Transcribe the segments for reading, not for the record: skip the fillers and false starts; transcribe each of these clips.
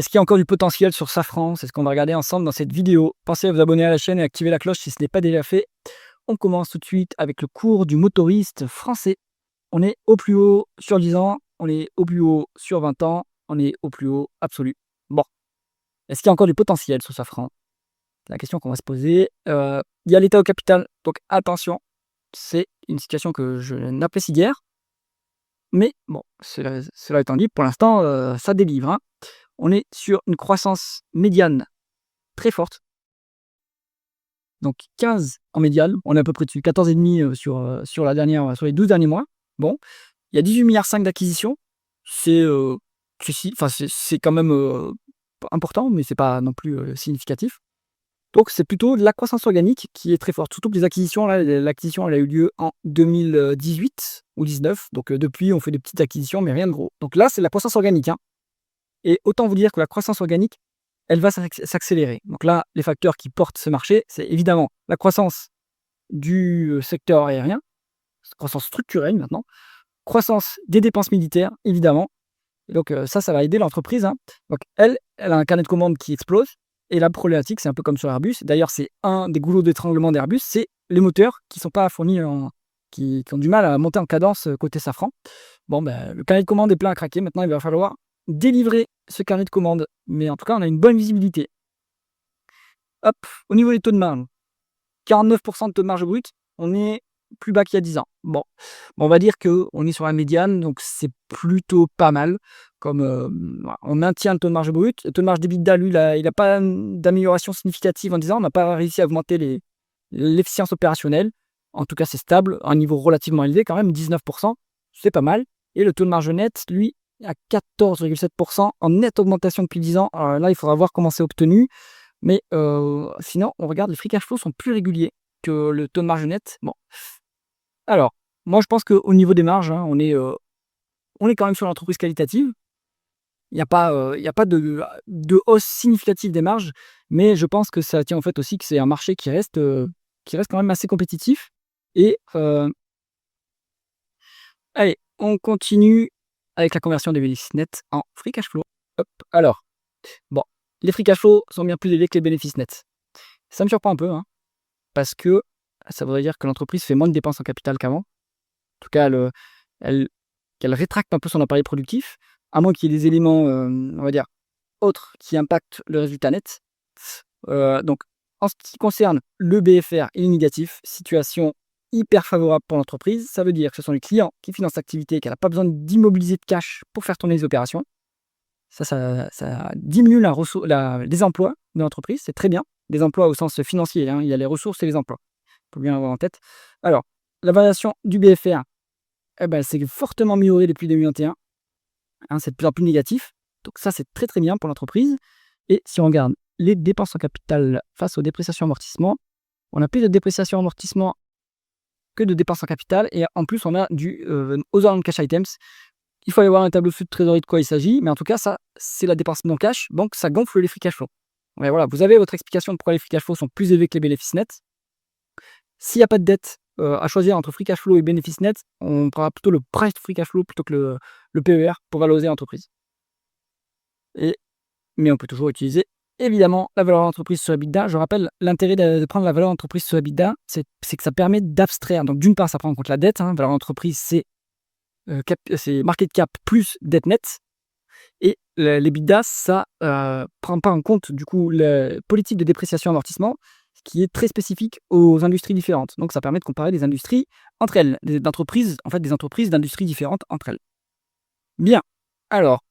Est-ce qu'il y a encore du potentiel sur Safran? C'est ce qu'on va regarder ensemble dans cette vidéo. Pensez à vous abonner à la chaîne et activer la cloche si ce n'est pas déjà fait. On commence tout de suite avec le cours du motoriste français. On est au plus haut sur 10 ans, on est au plus haut sur 20 ans, on est au plus haut absolu. Bon, est-ce qu'il y a encore du potentiel sur Safran? C'est la question qu'on va se poser. Il y a l'état au capital, donc attention, c'est une situation que je n'apprécie guère. Mais bon, cela étant dit, pour l'instant, ça délivre, hein. On est sur une croissance médiane très forte. Donc 15 en médiane, on est à peu près dessus, 14,5 sur les 12 derniers mois. Bon, il y a 18,5 milliards d'acquisitions. C'est c'est quand même important, mais c'est pas non plus significatif. Donc c'est plutôt de la croissance organique qui est très forte. Surtout que les acquisitions, là, l'acquisition elle a eu lieu en 2018 ou 19. Donc depuis, on fait des petites acquisitions, mais rien de gros. Donc là, c'est de la croissance organique, hein. Et autant vous dire que la croissance organique, elle va s'accélérer. Donc là, les facteurs qui portent ce marché, c'est évidemment la croissance du secteur aérien, croissance structurelle maintenant, croissance des dépenses militaires, évidemment. Et donc ça va aider l'entreprise, hein. Donc elle a un carnet de commandes qui explose. Et la problématique, c'est un peu comme sur Airbus. D'ailleurs, c'est un des goulots d'étranglement d'Airbus, c'est les moteurs qui sont pas fournis, qui ont du mal à monter en cadence côté Safran. Bon, ben, le carnet de commandes est plein à craquer. Maintenant, il va falloir délivrer ce carnet de commandes. Mais en tout cas, on a une bonne visibilité. Hop, au niveau des taux de marge, 49% de taux de marge brut, on est plus bas qu'il y a 10 ans. Bon, on va dire qu'on est sur la médiane, donc c'est plutôt pas mal. Comme on maintient le taux de marge brut, le taux de marge d'EBITDA, lui, il n'a pas d'amélioration significative en disant on n'a pas réussi à augmenter l'efficience opérationnelle. En tout cas, c'est stable, à un niveau relativement élevé quand même, 19%, c'est pas mal. Et le taux de marge net, lui, à 14,7% en nette augmentation depuis 10 ans. Alors là, il faudra voir comment c'est obtenu. Mais sinon, on regarde, les free cash flow sont plus réguliers que le taux de marge net. Bon, alors, moi je pense qu'au niveau des marges, hein, on est quand même sur l'entreprise qualitative. Il n'y a pas, de hausse significative des marges, mais je pense que ça tient au fait aussi que c'est un marché qui reste quand même assez compétitif. Et allez, on continue avec la conversion des bénéfices nets en free cash flow. Hop, alors, bon, les free cash flow sont bien plus élevés que les bénéfices nets. Ça me surprend un peu, hein, parce que ça voudrait dire que l'entreprise fait moins de dépenses en capital qu'avant. En tout cas, qu'elle rétracte un peu son appareil productif, à moins qu'il y ait des éléments, on va dire, autres qui impactent le résultat net. Donc, en ce qui concerne le BFR, il est négatif, situation hyper favorable pour l'entreprise. Ça veut dire que ce sont les clients qui financent l'activité, qu'elle n'a pas besoin d'immobiliser de cash pour faire tourner les opérations. Ça diminue les emplois de l'entreprise, c'est très bien. Des emplois au sens financier, hein, il y a les ressources et les emplois. Il faut bien avoir en tête. Alors, la variation du BFR, eh ben, c'est fortement amélioré depuis 2021. Hein, c'est de plus en plus négatif. Donc ça, c'est très très bien pour l'entreprise. Et si on regarde les dépenses en capital face aux dépréciations amortissements, on a plus de dépréciations amortissements que de dépenses en capital. Et en plus, on a du other cash items. Il faut aller voir un tableau de trésorerie de quoi il s'agit. Mais en tout cas, ça, c'est la dépense non cash. Donc ça gonfle les free cash flow. Ouais, voilà, vous avez votre explication de pourquoi les free cash flow sont plus élevés que les bénéfices nets. S'il n'y a pas de dette à choisir entre free cash flow et bénéfice net, on prendra plutôt le price free cash flow plutôt que le PER pour valoriser l'entreprise. Mais on peut toujours utiliser évidemment la valeur d'entreprise sur EBITDA. Je rappelle, l'intérêt de prendre la valeur d'entreprise sur EBITDA, c'est que ça permet d'abstraire. Donc d'une part, ça prend en compte la dette, hein, valeur d'entreprise, c'est market cap plus dette nette. Et l'EBITDA, ça prend pas en compte du coup la politique de dépréciation amortissement, qui est très spécifique aux industries différentes. Donc ça permet de comparer des industries entre elles, des entreprises d'industries différentes entre elles. Bien, alors,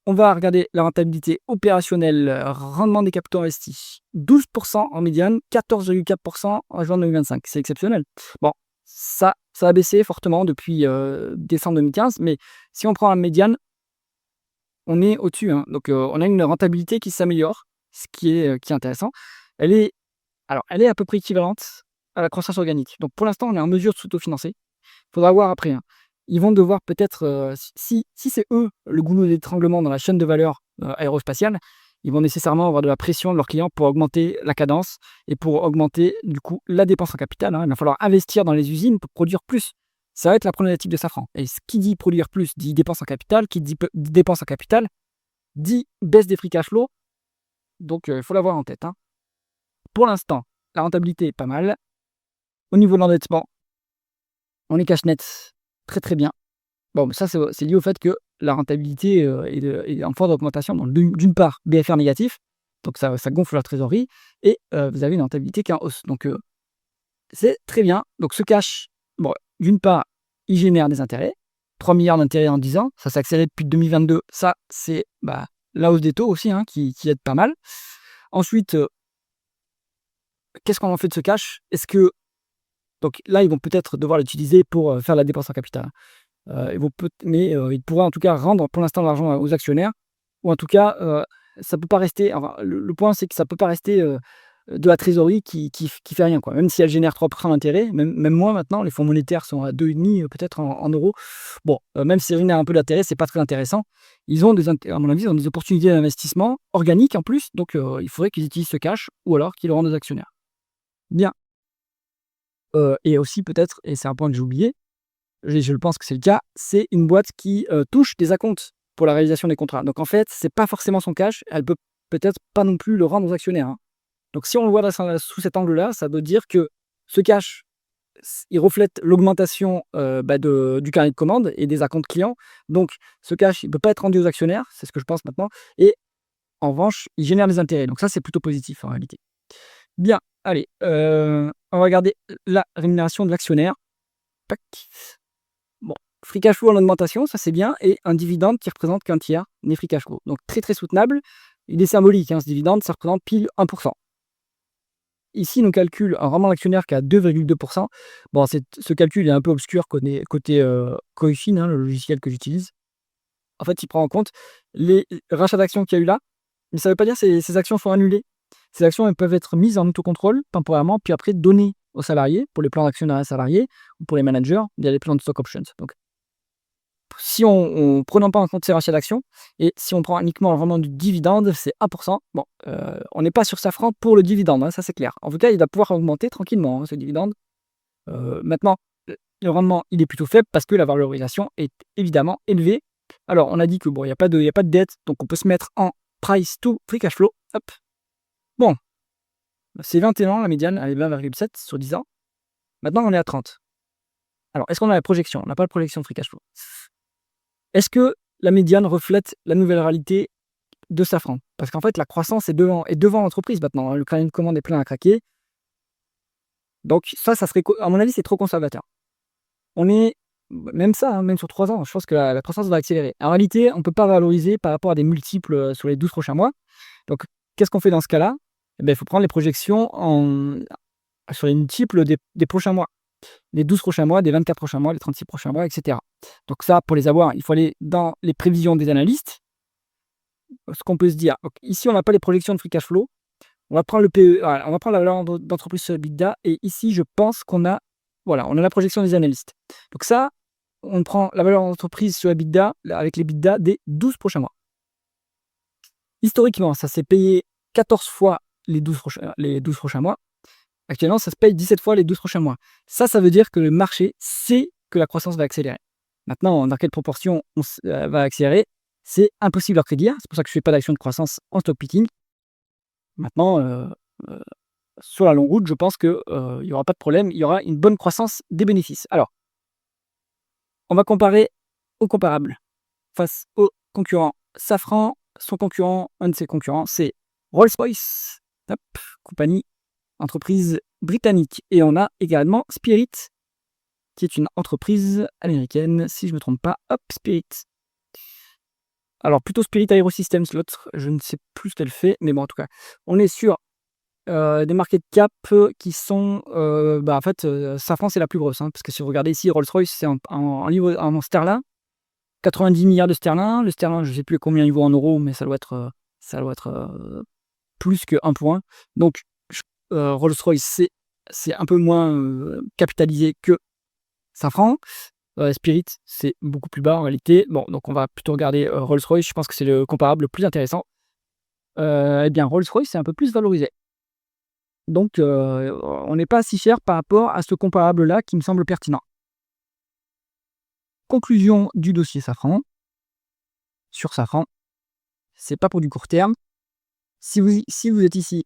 on va regarder la rentabilité opérationnelle, rendement des capitaux investis. 12% en médiane, 14,4% en juin 2025. C'est exceptionnel. Bon, ça a baissé fortement depuis décembre 2015, mais si on prend la médiane, on est au-dessus, hein. Donc on a une rentabilité qui s'améliore, ce qui est intéressant. Elle est à peu près équivalente à la croissance organique. Donc pour l'instant, on est en mesure de s'autofinancer. Il faudra voir après, hein. Ils vont devoir peut-être, si c'est eux le goulot d'étranglement dans la chaîne de valeur aérospatiale, ils vont nécessairement avoir de la pression de leurs clients pour augmenter la cadence et pour augmenter du coup la dépense en capital, hein. Il va falloir investir dans les usines pour produire plus. Ça va être la problématique de Safran. Et ce qui dit produire plus dit dépense en capital, qui dit dépense en capital dit baisse des free cash flow. Donc, il faut l'avoir en tête, hein. Pour l'instant, la rentabilité est pas mal. Au niveau de l'endettement, on est cash net très, très bien. Bon, mais ça, c'est lié au fait que la rentabilité, est en forte augmentation. Donc d'une part, BFR négatif, donc ça gonfle la trésorerie et vous avez une rentabilité qui est en hausse. Donc, c'est très bien. Donc ce cash, bon, d'une part, il génère des intérêts, 3 milliards d'intérêts en 10 ans, ça s'est accéléré depuis 2022. Ça, c'est, la hausse des taux aussi, hein, qui aide pas mal. Ensuite, qu'est-ce qu'on en fait de ce cash? Donc là, ils vont peut-être devoir l'utiliser pour, faire la dépense en capital, hein. Ils pourraient en tout cas rendre pour l'instant l'argent aux actionnaires ou en tout cas, ça peut pas rester, enfin le point c'est que ça peut pas rester, de la trésorerie qui fait rien, quoi. Même si elle génère 3% d'intérêt, même moins maintenant, les fonds monétaires sont à 2,5 peut-être en euros. Bon, même si ça génère un peu d'intérêt, c'est pas très intéressant. Ils ont à mon avis, ils ont des opportunités d'investissement organiques en plus, donc il faudrait qu'ils utilisent ce cash ou alors qu'ils le rendent aux actionnaires. Bien, et aussi peut-être, et c'est un point que j'ai oublié, je le pense que c'est le cas, c'est une boîte qui, touche des acomptes pour la réalisation des contrats. Donc en fait, c'est pas forcément son cash, elle peut peut-être pas non plus le rendre aux actionnaires, hein. Donc si on le voit sous cet angle-là, ça veut dire que ce cash, il reflète l'augmentation, du carnet de commandes et des acomptes clients. Donc ce cash, il ne peut pas être rendu aux actionnaires, c'est ce que je pense maintenant et en revanche, il génère des intérêts. Donc ça, c'est plutôt positif en réalité. Bien, allez, on va regarder la rémunération de l'actionnaire. Tac. Bon, free cash flow en augmentation, ça c'est bien et un dividende qui représente qu'un tiers des free cash flow. Donc très, très soutenable. Il est symbolique, hein, ce dividende, ça représente pile 1. Ici, nous calcule un rendement d'actionnaire qui est à 2,2%. Bon, ce calcul est un peu obscur côté Coifin, hein, le logiciel que j'utilise. En fait, il prend en compte les rachats d'actions qu'il y a eu là, mais ça ne veut pas dire que ces actions sont annulées. Ces actions, elles peuvent être mises en autocontrôle temporairement, puis après données aux salariés, pour les plans d'actionnariat salariés, ou pour les managers, via les plans de stock options. Donc, si on prenant pas en compte ces rachats d'actions, et si on prend uniquement le rendement du dividende, c'est 1%. Bon, on n'est pas sur Safran pour le dividende, hein, ça c'est clair. En tout cas, il va pouvoir augmenter tranquillement, hein, ce dividende. Maintenant, le rendement, il est plutôt faible parce que la valorisation est évidemment élevée. Alors, on a dit que bon, il y a pas de dette, donc on peut se mettre en price to free cash flow. Hop. Bon, c'est 21 la médiane, elle est 20,7 sur 10 ans. Maintenant, on est à 30. Alors, est-ce qu'on a la projection? On n'a pas la projection de free cash flow. Est-ce que la médiane reflète la nouvelle réalité de Safran? Parce qu'en fait, la croissance est devant l'entreprise maintenant, hein. Le carnet de commande est plein à craquer. Donc ça serait, à mon avis, c'est trop conservateur. On est, même ça, hein, même sur 3 ans, je pense que la croissance va accélérer. En réalité, on ne peut pas valoriser par rapport à des multiples sur les 12 prochains mois. Donc, qu'est-ce qu'on fait dans ce cas-là? Eh ben, il faut prendre les projections sur les multiples des prochains mois. Les 12 prochains mois, des 24 prochains mois, les 36 prochains mois, etc. Donc ça, pour les avoir, il faut aller dans les prévisions des analystes. Ce qu'on peut se dire, donc ici, on n'a pas les projections de free cash flow. On va prendre le PE, voilà, on va prendre la valeur d'entreprise sur EBITDA. Et ici, je pense qu'on a la projection des analystes. Donc ça, on prend la valeur d'entreprise sur EBITDA avec les EBITDA des 12 prochains mois. Historiquement, ça s'est payé 14 fois les 12 prochains mois. Actuellement, ça se paye 17 fois les 12 prochains mois. Ça veut dire que le marché sait que la croissance va accélérer. Maintenant, dans quelle proportion va accélérer, c'est impossible à prédire. C'est pour ça que je ne fais pas d'action de croissance en stock picking. Maintenant, sur la longue route, je pense qu'il n'y aura pas de problème. Il y aura une bonne croissance des bénéfices. Alors, on va comparer aux comparables face aux concurrents. Safran, son concurrent, un de ses concurrents, c'est Rolls-Royce, compagnie, entreprise britannique. Et on a également Spirit, qui est une entreprise américaine, si je ne me trompe pas. Hop, Spirit. Alors, plutôt Spirit Aerosystems, l'autre, je ne sais plus ce qu'elle fait, mais bon, en tout cas, on est sur des market cap qui sont, en fait, Safran, c'est la plus grosse, hein, parce que si vous regardez ici, Rolls-Royce, c'est en sterling, 90 milliards de sterling. Le sterling, je ne sais plus combien il vaut en euros, mais ça doit être plus que 1 point. Donc, Rolls-Royce, c'est un peu moins capitalisé que Safran. Spirit, c'est beaucoup plus bas en réalité. Bon, donc on va plutôt regarder Rolls-Royce. Je pense que c'est le comparable le plus intéressant. Eh bien, Rolls-Royce, c'est un peu plus valorisé. Donc, on n'est pas si cher par rapport à ce comparable-là qui me semble pertinent. Conclusion du dossier Safran. Sur Safran, c'est pas pour du court terme. Si vous êtes ici,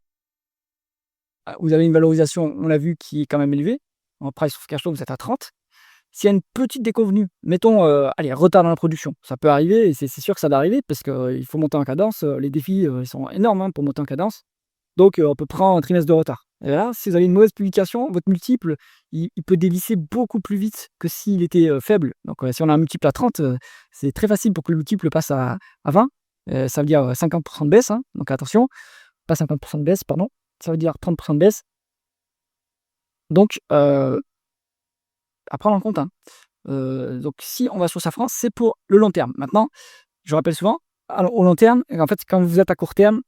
vous avez une valorisation, on l'a vu, qui est quand même élevée. En price to cash flow, vous êtes à 30. S'il y a une petite déconvenue, mettons, allez, retard dans la production, ça peut arriver et c'est sûr que ça va arriver parce qu'il faut monter en cadence, les défis, ils sont énormes, hein, pour monter en cadence. Donc, on peut prendre un trimestre de retard. Et là, si vous avez une mauvaise publication, votre multiple, il peut dévisser beaucoup plus vite que s'il était, faible. Donc, si on a un multiple à 30, c'est très facile pour que le multiple passe à 20. Ça veut dire, 50 de baisse, hein, donc attention, pas 50 de baisse, pardon, ça veut dire 30 de baisse. Donc, à prendre en compte, hein. Donc si on va sur Safran, c'est pour le long terme. Maintenant, je rappelle souvent, alors au long terme, en fait, quand vous êtes à court terme,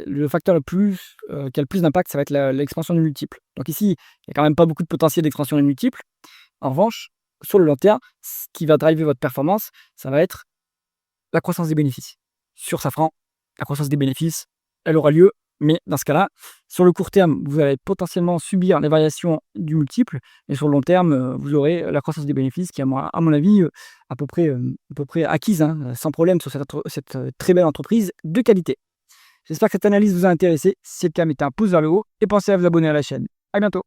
le facteur le plus, qui a le plus d'impact, ça va être l'expansion du multiple. Donc ici, il y a quand même pas beaucoup de potentiel d'expansion du multiple. En revanche, sur le long terme, ce qui va driver votre performance, ça va être la croissance des bénéfices. Sur Safran, la croissance des bénéfices, elle aura lieu, mais dans ce cas-là, sur le court terme, vous allez potentiellement subir les variations du multiple, et sur le long terme, vous aurez la croissance des bénéfices qui est, à mon avis, à peu près acquise, hein, sans problème sur cette très belle entreprise de qualité. J'espère que cette analyse vous a intéressé. Si c'est le cas, mettez un pouce vers le haut et pensez à vous abonner à la chaîne. À bientôt.